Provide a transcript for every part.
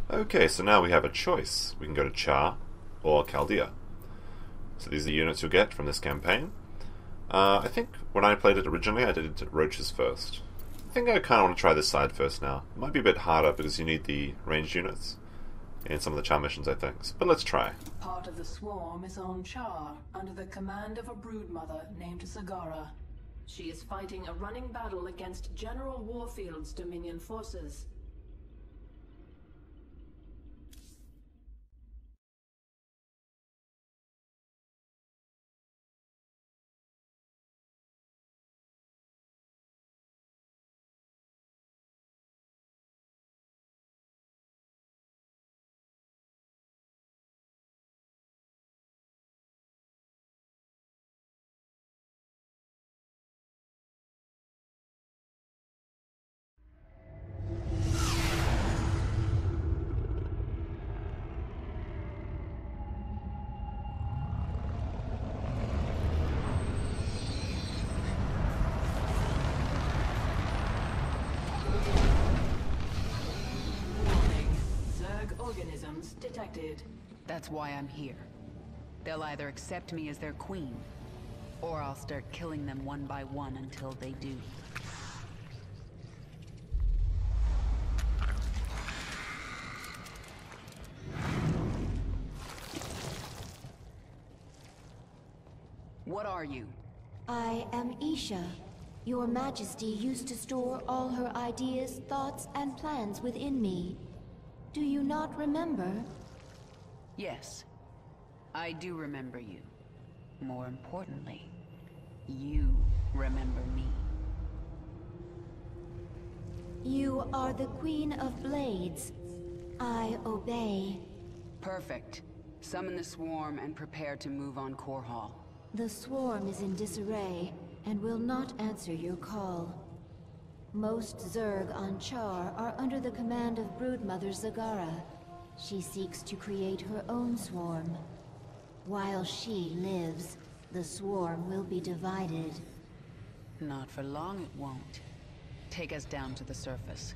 Okay, so now we have a choice. We can go to Char or Chaldea. So these are the units you'll get from this campaign. I think when I played it originally, I did it to Roaches first. I think I kind of want to try this side first now. It might be a bit harder because you need the ranged units in some of the Char missions, I think. But let's try. Part of the swarm is on Char, under the command of a broodmother named Zagara. She is fighting a running battle against General Warfield's Dominion forces. Organisms detected. That's why I'm here. They'll either accept me as their queen, or I'll start killing them one by one until they do. What are you? I am Isha. Your Majesty used to store all her ideas, thoughts, and plans within me. Do you not remember? Yes. I do remember you. More importantly, you remember me. You are the Queen of Blades. I obey. Perfect. Summon the swarm and prepare to move on Core Hall. The swarm is in disarray and will not answer your call. Most Zerg on Char are under the command of Broodmother Zagara. She seeks to create her own swarm. While she lives, the swarm will be divided. Not for long it won't. Take us down to the surface.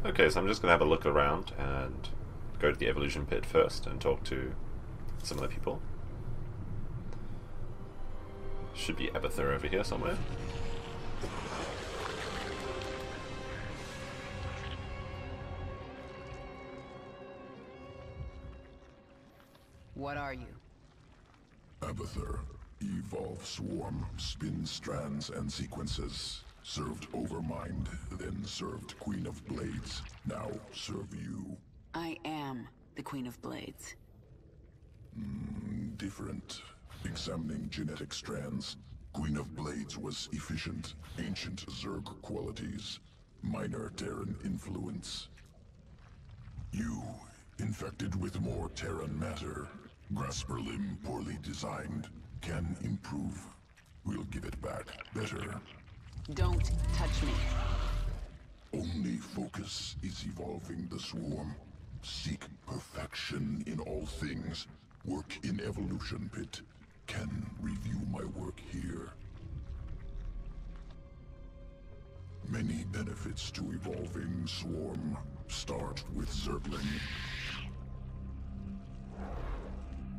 Okay, so I'm just going to have a look around and go to the evolution pit first and talk to some of the people. Should be Abathur over here somewhere. What are you? Abathur. Evolve swarm, spin strands and sequences. Served Overmind, then served Queen of Blades. Now serve you. I am the Queen of Blades. Different. Examining genetic strands. Queen of Blades was efficient, ancient Zerg qualities. Minor Terran influence. You, infected with more Terran matter. Grasper limb poorly designed. Can improve. We'll give it back better. Don't touch me. Only focus is evolving the swarm. Seek perfection in all things. Work in evolution pit. Can review my work here. Many benefits to evolving swarm. Start with Zergling.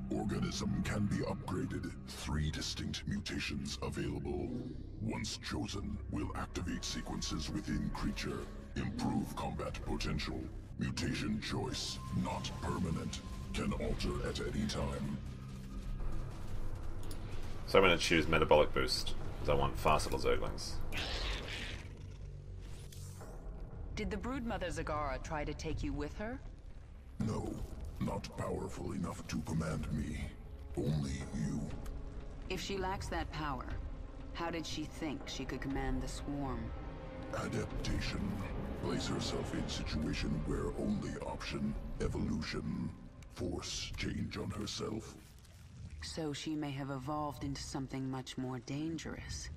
Organism can be upgraded. 3 distinct mutations available. Once chosen, will activate sequences within creature. Improve combat potential. Mutation choice, not permanent. Can alter at any time. So I'm going to choose Metabolic Boost, because I want fast little Zerglings. Did the Broodmother Zagara try to take you with her? No, not powerful enough to command me. Only you. If she lacks that power, how did she think she could command the swarm? Adaptation. Place herself in situation where only option, evolution. Force change on herself. So she may have evolved into something much more dangerous.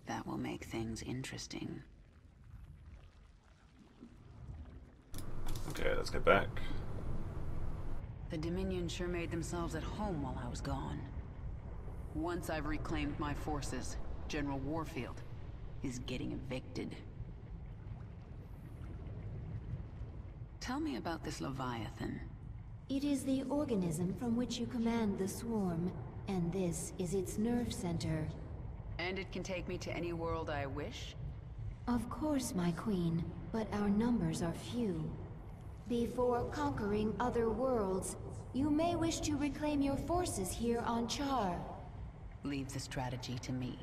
That will make things interesting. let's get back. The Dominion sure made themselves at home while I was gone. Once I've reclaimed my forces, General Warfield is getting evicted. Tell me about this Leviathan. It is the organism from which you command the swarm, and this is its nerve center. And it can take me to any world I wish? Of course, my queen, but our numbers are few. Before conquering other worlds, you may wish to reclaim your forces here on Char. Leave the strategy to me.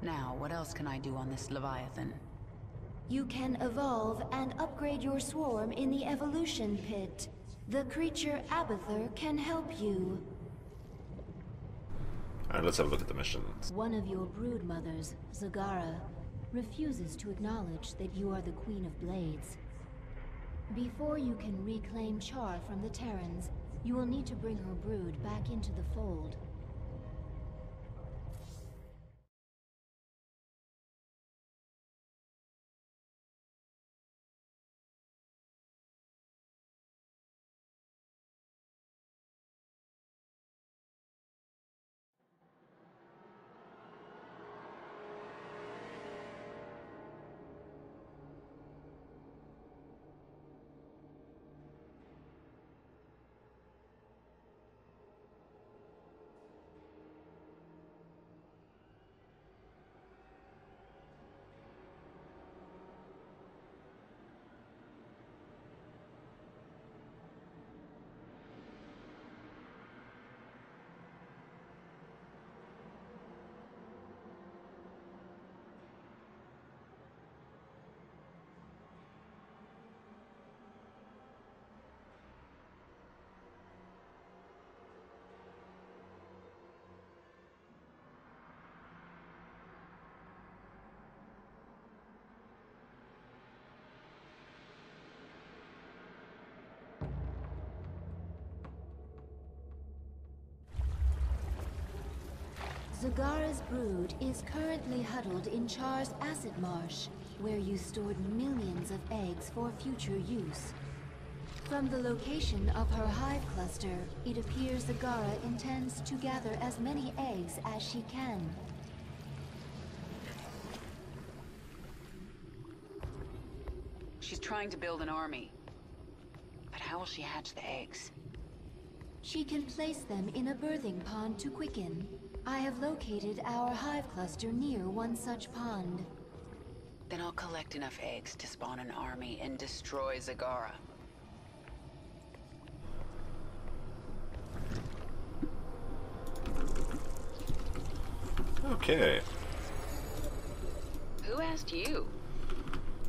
Now, what else can I do on this Leviathan? You can evolve and upgrade your swarm in the evolution pit. The creature Abathur can help you. Alright, let's have a look at the missions. One of your brood mothers, Zagara, refuses to acknowledge that you are the Queen of Blades. Before you can reclaim Char from the Terrans, you will need to bring her brood back into the fold. Zagara's brood is currently huddled in Char's acid marsh, where you stored millions of eggs for future use. From the location of her hive cluster, it appears Zagara intends to gather as many eggs as she can. She's trying to build an army. But how will she hatch the eggs? She can place them in a birthing pond to quicken. I have located our hive cluster near one such pond. Then I'll collect enough eggs to spawn an army and destroy Zagara. Okay. Who asked you?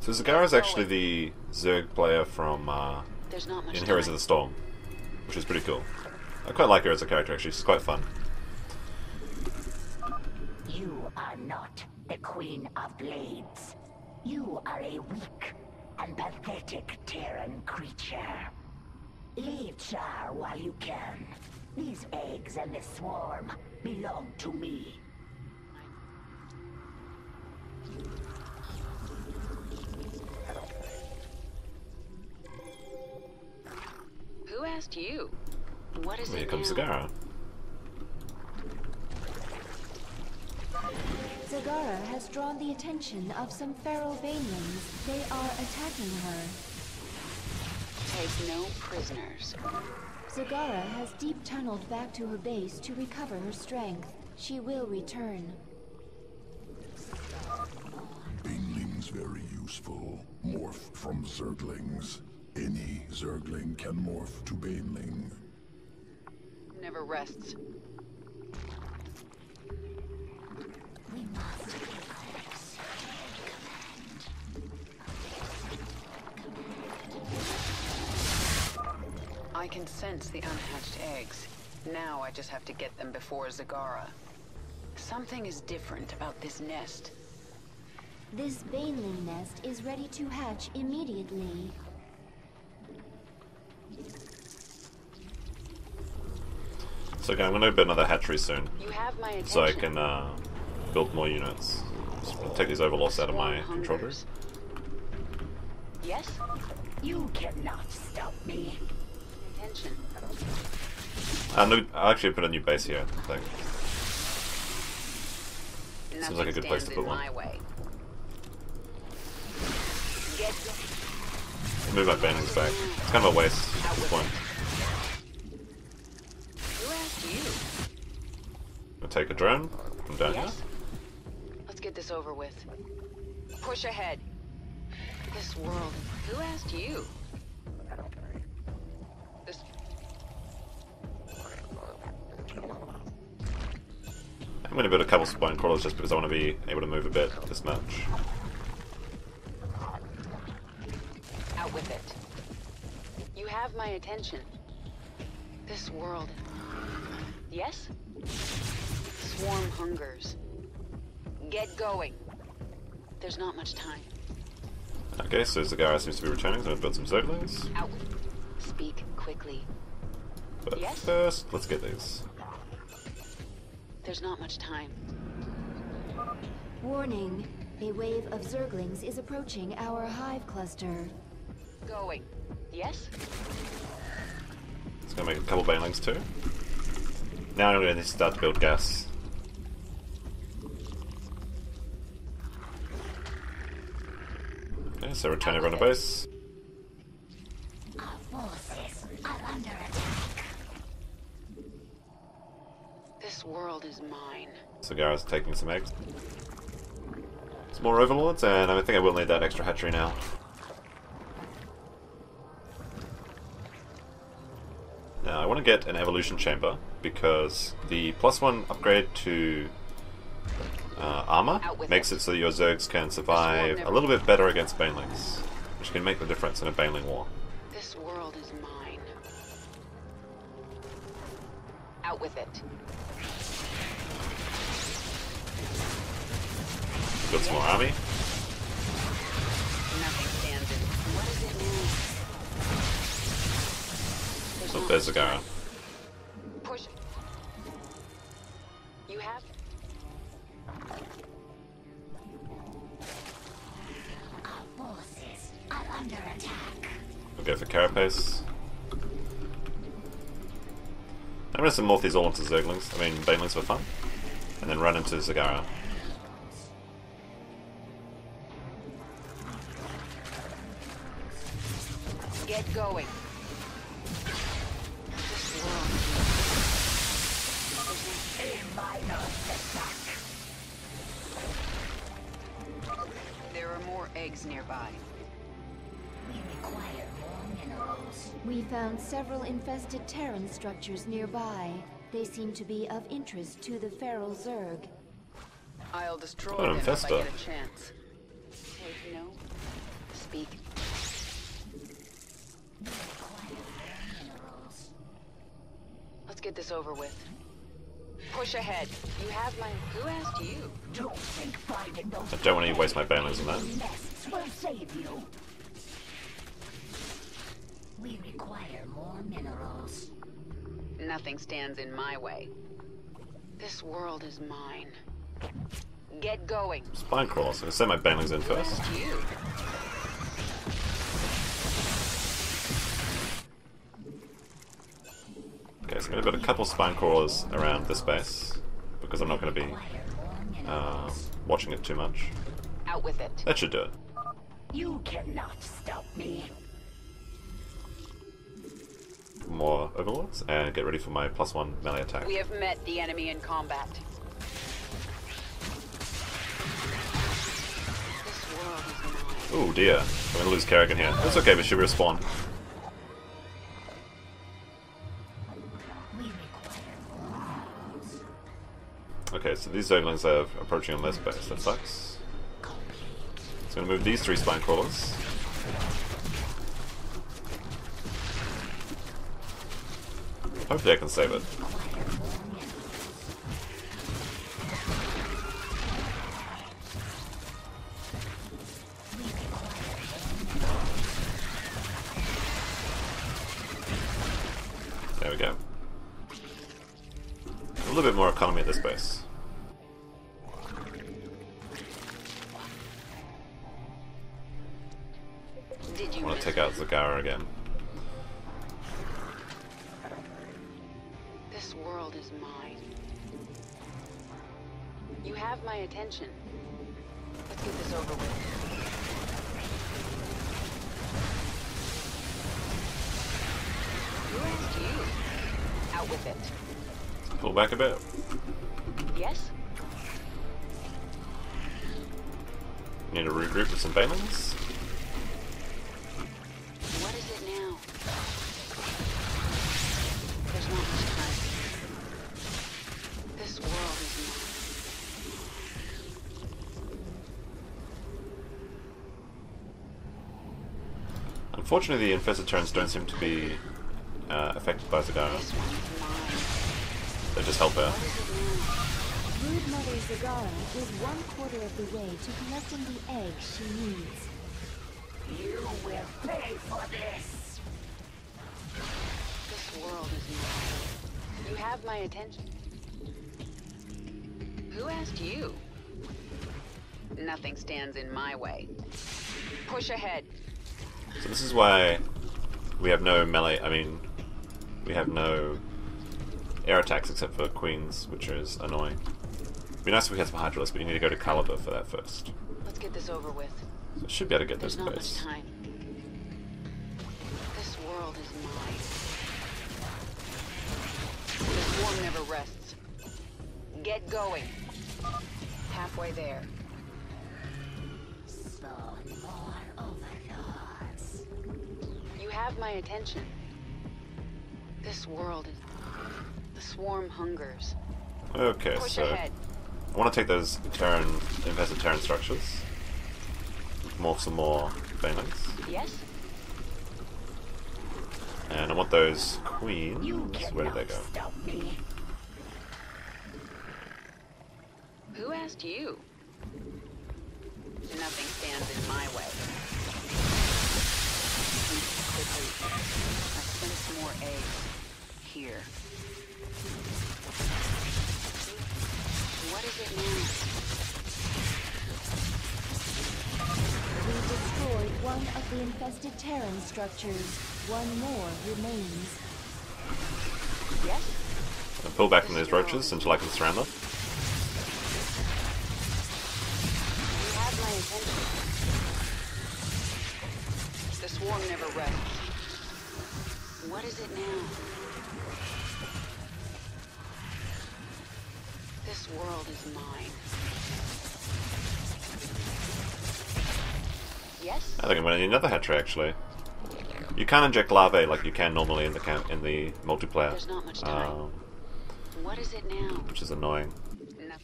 So Zagara is actually the Zerg player from There's not much in Heroes time. of the Storm, which is pretty cool. I quite like her as a character, actually. She's quite fun. You are not the Queen of Blades. You are a weak and pathetic Terran creature. Leave Char while you can. These eggs and this swarm belong to me. Who asked you? What is Here it comes now? Zagara. Zagara has drawn the attention of some feral banelings. They are attacking her. Take no prisoners. Zagara has deep tunneled back to her base to recover her strength. She will return. Banelings very useful. Morph from Zerglings. Any Zergling can morph to Baneling. Never rests. We must give her command. I can sense the unhatched eggs. Now I just have to get them before Zagara. Something is different about this nest. This baneling nest is ready to hatch immediately. So okay, I'm going to build another hatchery soon, You have my attention. so I can build more units. Just gonna take these overlords out of my control group. Yes? You cannot stop me. Attention. I'll actually put a new base here, I think. Seems like a good place to put one. Move my banelings back. It's kind of a waste at this point. Who asked you? I'll take a drone from down here. Let's get this over with. Push ahead. This world. Who asked you? This. I'm going to build a couple spine crawlers just because I want to be able to move a bit this match. Out with it. You have my attention. This world. Yes? Swarm hungers. Get going. There's not much time. Okay, so Zagara seems to be returning, so I'm going to build some Zerglings. Out. Speak quickly. But Yes? first, let's get these. There's not much time. Warning. A wave of Zerglings is approaching our hive cluster. Going. Yes? It's going to make a couple banelings too. Now I'm going to start to build gas. Okay, so return everyone to base. Our forces are under attack. This world is mine. Zagara's taking some eggs. Some more overlords, and I think I will need that extra hatchery now. Now I want to get an evolution chamber because the +1 upgrade to armor makes it so that your Zergs can survive a little bit better against banelings, which can make the difference in a baneling war. This world is mine. Out with it. Build some more army. Nothing stands in. What does it mean? Oh, there's Zagara. Push. You have. Our forces are under attack. We'll go for Carapace. I'm going to morph these all into Zerglings, banelings for fun, and then run into Zagara. Get going. This world. A minor setback. There are more eggs nearby. We require more minerals. We found several infested Terran structures nearby. They seem to be of interest to the feral Zerg. I'll destroy Oh, them if I Infesta. get a chance. Take no. Speak. We require more minerals. Let's get this over with. Push ahead. You have my. Who asked you? Don't think finding those I don't want to waste my banelings on that. nests will save you. We require more minerals. Nothing stands in my way. This world is mine. Get going. Spine crawlers. I'm going to send my banelings in first. Asked you. Okay, so I'm going to build a couple spine crawlers around this base because I'm not going to be Require more minerals. watching it too much. Out with it. That should do it. You cannot stop me. More overlords and get ready for my +1 melee attack. We have met the enemy in combat. This world is mine. Oh dear, I'm going to lose Kerrigan here. That's okay, but she'll respawn. We require more minerals. Okay, so these Zerglings are approaching on this base. That sucks. So I'm going to move these 3 spine crawlers. Hopefully I can save it. There we go. A little bit more economy at this base. take out Zagara again. This world is mine. You have my attention. Let's get this over with. Who asked you? Out with it. Pull back a bit. Yes? Need to regroup with some banelings. What is it now? There's not much time. This world is mine. Unfortunately, the infested Terrans don't seem to be affected by Zagara. This one is mine. They just help her. What is it now? Brood Mother Zagara is 1/4 of the way to collecting the egg she needs. You will pay for this! This world is mine. You have my attention. Who asked you? Nothing stands in my way. Push ahead. So this is why we have no melee, we have no air attacks except for Queens, which is annoying. It'd be nice if we had some Hydralisks, but you need to go to Caliber for that first. Let's get this over with. So should be able to get There's this not much base. time. This world is mine. The swarm never rests. Get going. Halfway there. Spawn more overlords. You have my attention. This world is... The swarm hungers. Okay, Push so ahead. I want to take those infested Terran structures. Morph some more banelings. Yes? And I want those Queens. You Where did cannot they go? stop me. Who asked you? Nothing stands in my way. Quickly. I sense more eggs. Here. What is it now? We destroyed one of the infested Terran structures. One more remains. Yes? I'll pull back from these roaches until I can surround them. You have my attention. The swarm never rests. What is it now? This world is mine. Yes? I think I'm going to need another hatchery actually. You can't inject larvae like you can normally in the multiplayer. There's not much time. What is it now? Which is annoying. No.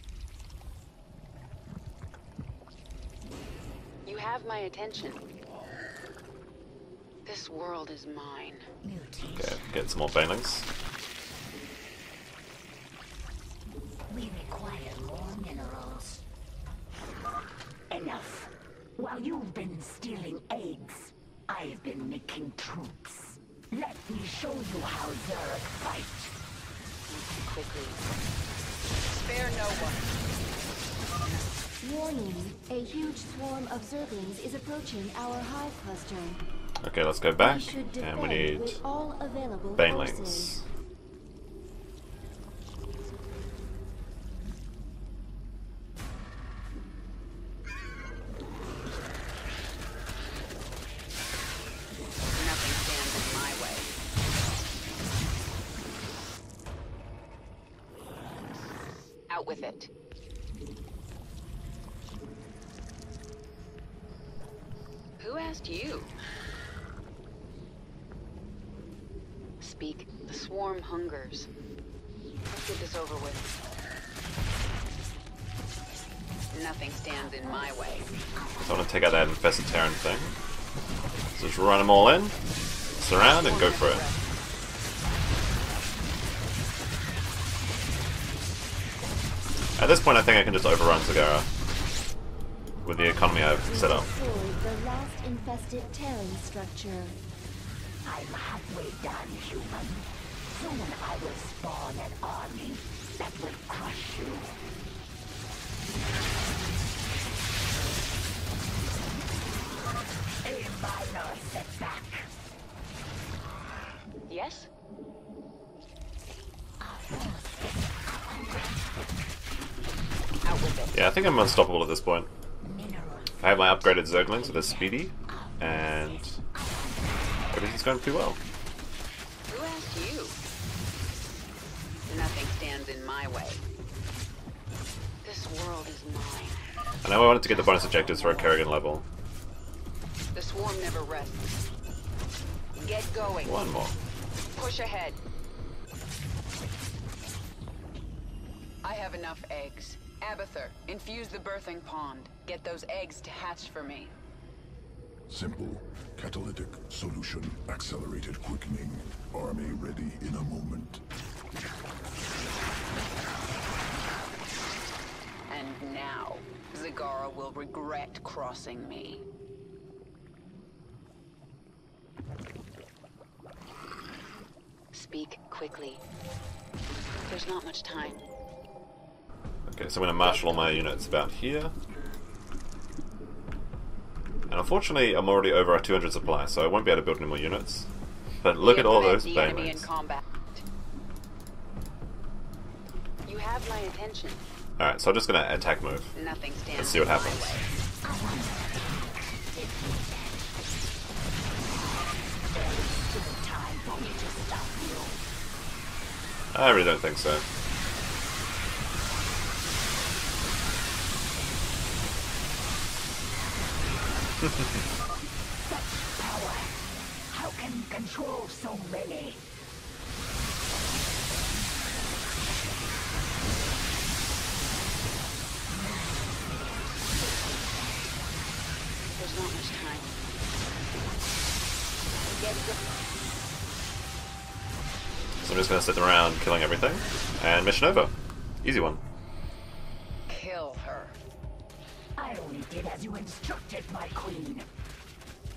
You have my attention. This world is mine. Okay, get some more banelings. We require more minerals. Enough. While you've been stealing eggs, I've been making troops. Let me show you how Zerg fight. Quickly. Spare no one. Warning, a huge swarm of Zerglings is approaching our hive cluster. Okay, let's go back, We should and defend we need with all available banelings. forces. Nothing stands in my way. Out with it. Who asked you? Speak. The swarm hungers. Let's get this over with. Nothing stands in my way. So I want to take out that infested Terran thing. So just run them all in, surround, and go for it. At this point I think I can just overrun Zagara with the economy I've set up. Destroyed the last infested Terran structure. I'm halfway done, human. Soon I will spawn an army that will crush you. Aim minor setback. Yes? Out with it. Yeah, I think I'm unstoppable at this point. I have my upgraded Zerglings, so they're speedy, and everything's going pretty well. Who asked you? Nothing stands in my way. This world is mine. I know I wanted to get the bonus objectives for a Kerrigan level. The swarm never rests. Get going. One more. Push ahead. I have enough eggs. Abathur, infuse the birthing pond. Get those eggs to hatch for me. Simple. Catalytic solution. Accelerated quickening. Army ready in a moment. And now, Zagara will regret crossing me. Speak quickly. There's not much time. Okay, so I'm going to marshal all my units about here. And unfortunately, I'm already over our 200 supply, so I won't be able to build any more units. But look at all those the enemy in bayonets. combat. You have my attention. Alright, so I'm just going to attack move. Nothing stands Let's see what in my happens. way. I really don't think so. Power. How can you control so many? There's not much time. Get So I'm just going to sit them around killing everything. And mission over. Easy one. kill her. I only did as you instructed, my queen.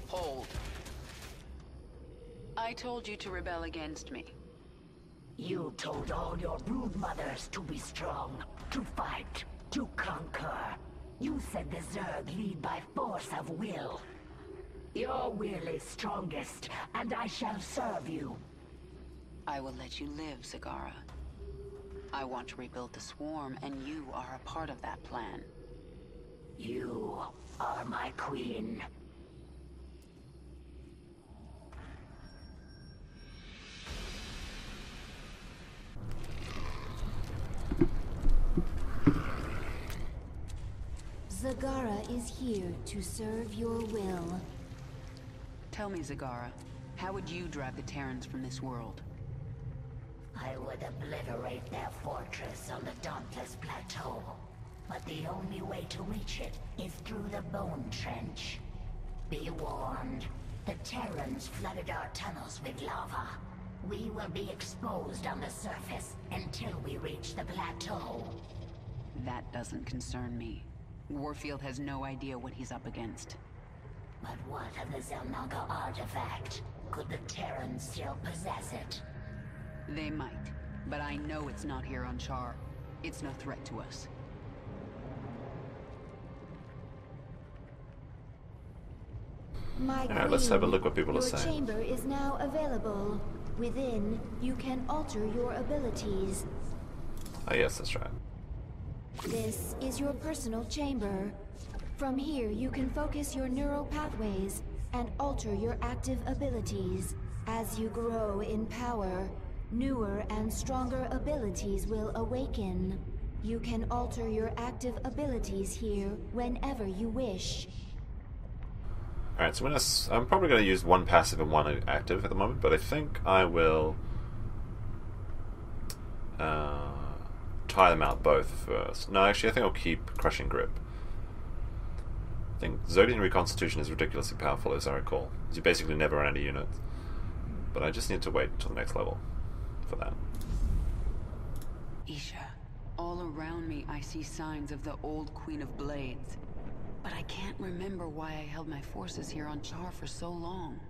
Hold. I told you to rebel against me. You told all your brood mothers to be strong, to fight, to conquer. You said the Zerg lead by force of will. Your will is strongest, and I shall serve you. I will let you live, Zagara. I want to rebuild the swarm, and you are a part of that plan. You are my queen. Zagara is here to serve your will. Tell me, Zagara, how would you drive the Terrans from this world? I would obliterate their fortress on the Dauntless Plateau. But the only way to reach it is through the Bone Trench. Be warned, the Terrans flooded our tunnels with lava. We will be exposed on the surface until we reach the plateau. That doesn't concern me. Warfield has no idea what he's up against. But what of the Zelnaga artifact? Could the Terrans still possess it? They might, but I know it's not here on Char. It's no threat to us. My Alright, let's have a look what people are your saying. chamber is now available. Within, you can alter your abilities. Oh yes, that's right. This is your personal chamber. From here, you can focus your neural pathways and alter your active abilities. As you grow in power, newer and stronger abilities will awaken. You can alter your active abilities here whenever you wish. Alright, so I'm probably going to use one passive and one active at the moment, but I think I will tie them out both first. No, actually, I think I'll keep Crushing Grip. I think Zodian Reconstitution is ridiculously powerful, as I recall. You basically never run out of units. But I just need to wait until the next level for that. Isha, all around me I see signs of the old Queen of Blades. But I can't remember why I held my forces here on Char for so long.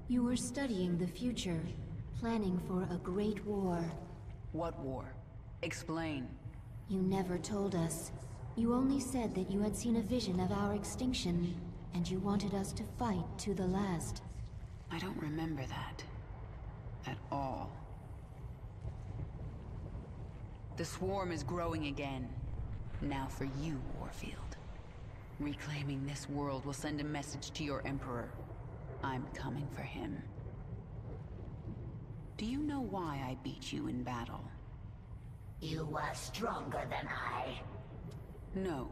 You were studying the future, planning for a great war. What war? Explain. You never told us. You only said that you had seen a vision of our extinction. and you wanted us to fight to the last. I don't remember that. At all. The swarm is growing again. Now for you, Warfield. Reclaiming this world will send a message to your Emperor. I'm coming for him. Do you know why I beat you in battle? You were stronger than I. No.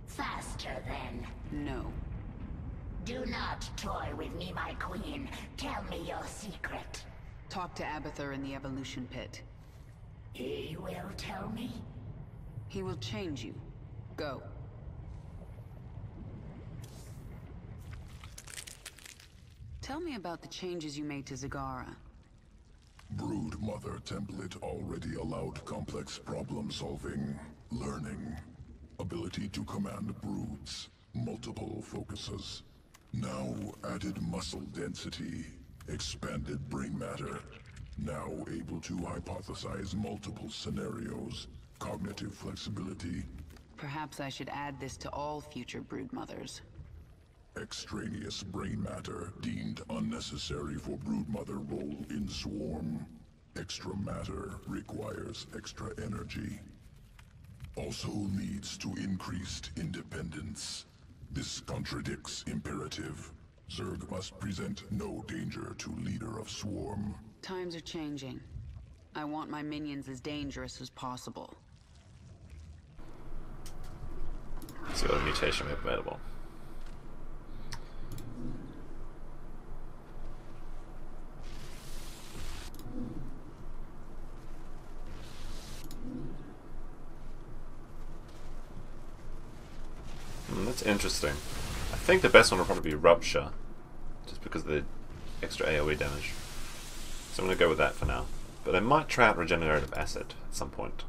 Faster than. No. Do not toy with me, my queen. Tell me your secret. Talk to Abathur in the evolution pit. He will tell me? He will change you. Go. Tell me about the changes you made to Zagara. Brood Mother template already allowed complex problem-solving, learning, ability to command broods, multiple focuses. Now added muscle density, expanded brain matter, now able to hypothesize multiple scenarios, cognitive flexibility. Perhaps I should add this to all future brood mothers. Extraneous brain matter deemed unnecessary for broodmother role in swarm. Extra matter requires extra energy. Also leads to increased independence. This contradicts imperative. Zerg must present no danger to leader of swarm. Times are changing. I want my minions as dangerous as possible. See what mutation we have available. That's interesting. I think the best one will probably be Rupture, just because of the extra AoE damage. So I'm going to go with that for now. But I might try out Regenerative Acid at some point.